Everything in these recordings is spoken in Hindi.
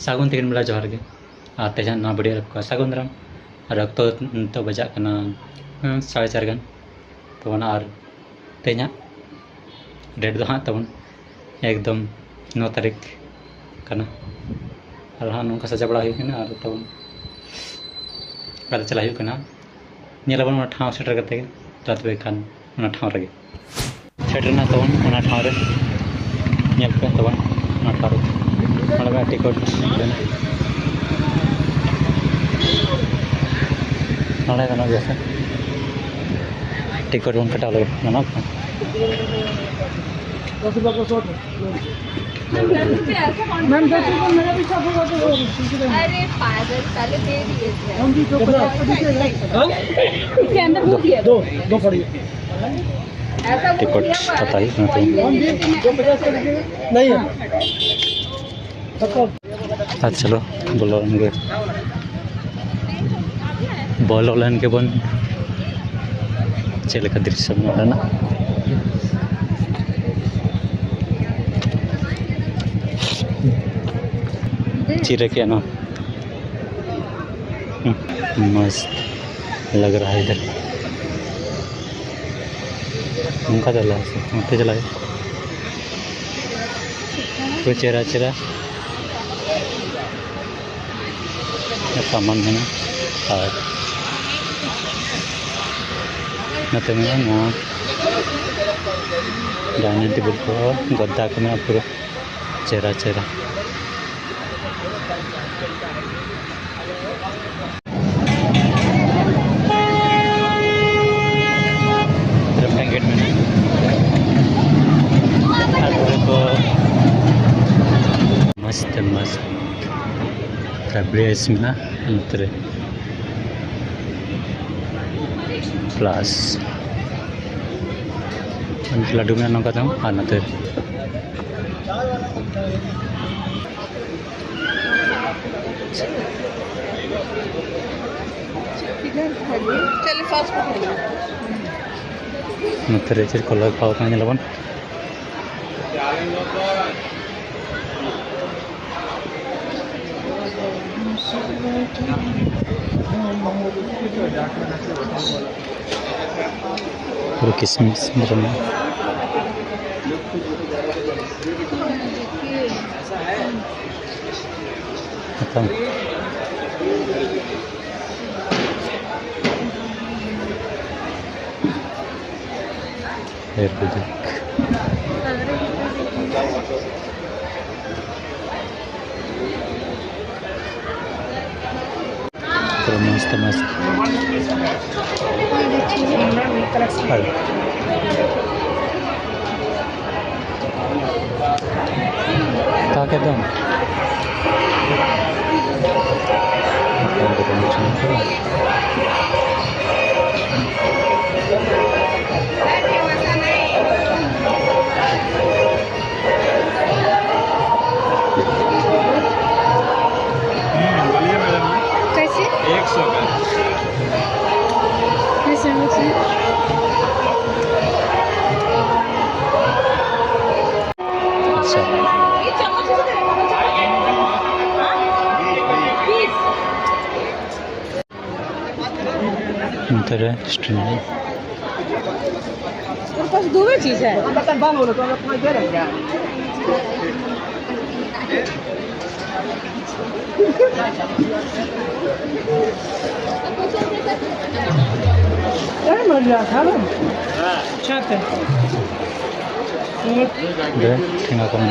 सागुन तीन बेला जोहार के और तेजान ना बढ़िया रखा सागुन राम और रक्त तो बजा करना 4:30 गान तो और तेना डेट दो हाँ तब एकदम 9 तारीख करना और हाँ नौका सजा बड़ा होना और तब चला करना ठाव सेटर करते तो खान ठाव रे सेटरना तब ठाव रे पे तब ठाव रे टिकट नाले गाना जैसे टिकट बन कटा लगे गाना अरे पागल साले दे दिए थे हम भी तो इसके अंदर दो पड़ी टिकट पता ही नहीं है। चलो बोलो इनके बोलो इनके बन चल का दृश्य ना चिरे के ना मस्त लग रहा है इधर उनका चला उनके चला कोई चेहरा चेहरा सामान है ना और नते में ना डाइनिंग टेबल को गद्दा के में पूरा चेहरा चेहरा गेट में मस्त मस्त फैब्रिक्स में ना अंतरे प्लस लड्डू में नौका था आना तो चल फास्ट पकड़िए नतरे चल कलर खाओ kan nyelabon पूरा किस्मिस बना खत्म मस्त मस्त क्या दम कैसे 100 का कैसे अच्छा ये चम्मच से इंटरेस्टिंग और पास दो चीज है दे ठेंगा कम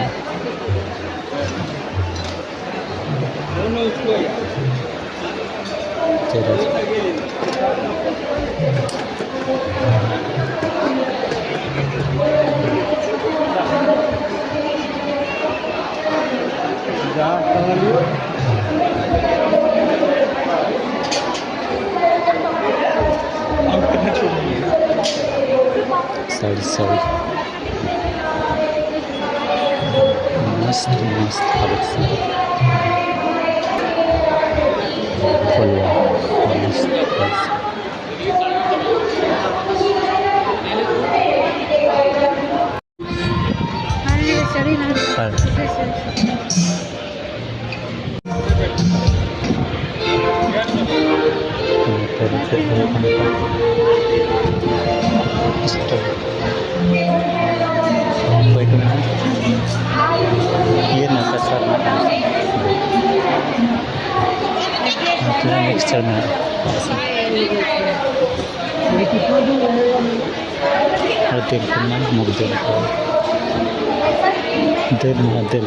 चलो साड़ी मस्त मस्त हालत मस्त Iya nak kasar nak. Itu mixture nak. Adil kena mugdil. Adil.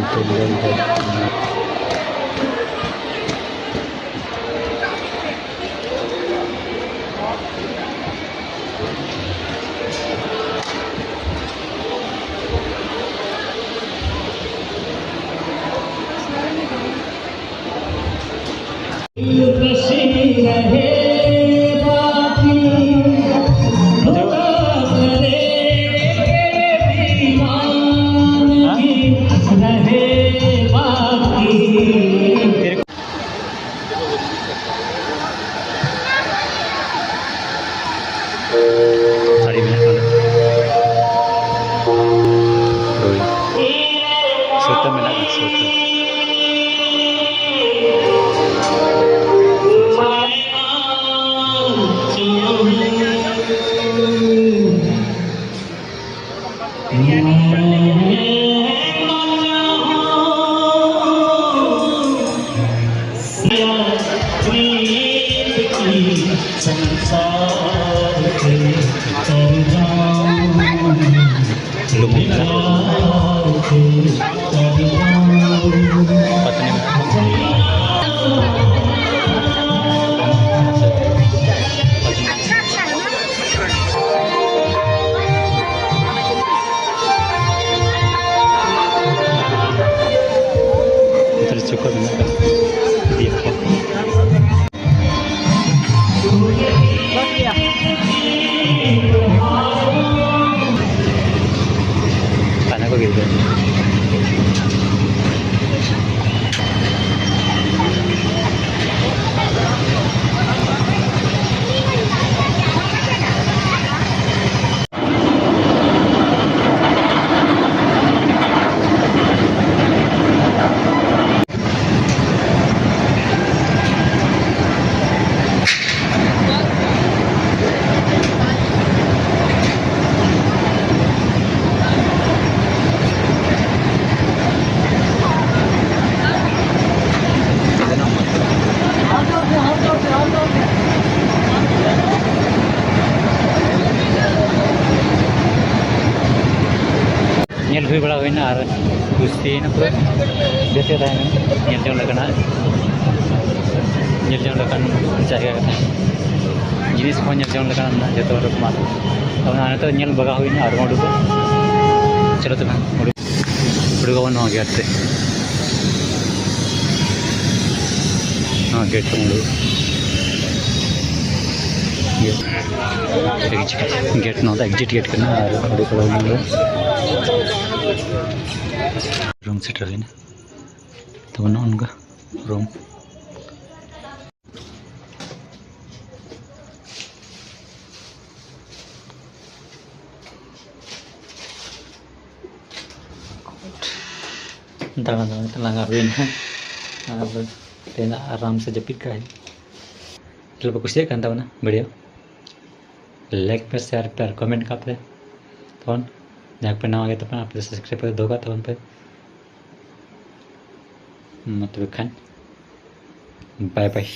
Sorry minat mana? Doi. Soto minat kan soto. Belum terus cukup dengan dia kok. Tanya kok gitu. Nyel hui bala huina ar gusti na pura bete tahan nyel jong lakan jaga jenis ko nyel jong lakan na jato rukma tawna ana to nyel baga huina ar modu ko chalo to modu ga wano agate gate modu gate ना एग्जिट गेट करना रूम सेट रही ना तो बना उनका रूम langa rin tena आराम से जपित का है चलो कुछ kan tahu na video like पे शेयर पे कमेंट करते तो जहाँ पे ना आ गया तो आप सब्सक्राइब कर दोगा तो पे मतलब खान बाय बाय।